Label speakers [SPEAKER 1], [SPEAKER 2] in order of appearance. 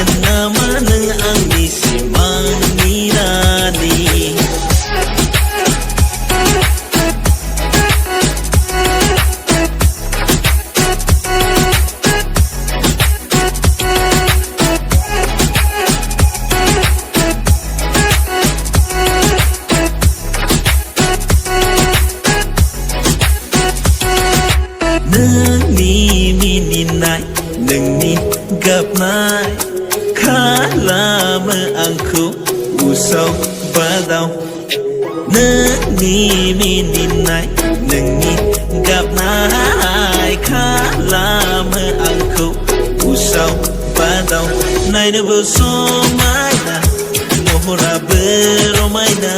[SPEAKER 1] nama nang ang isimang nirani nang ni mininay nang ni gapnay kala maangku usaw badaw nang ni mininay nang ni gapnay kala maangku usaw badaw nay na busomay na mohora beromay na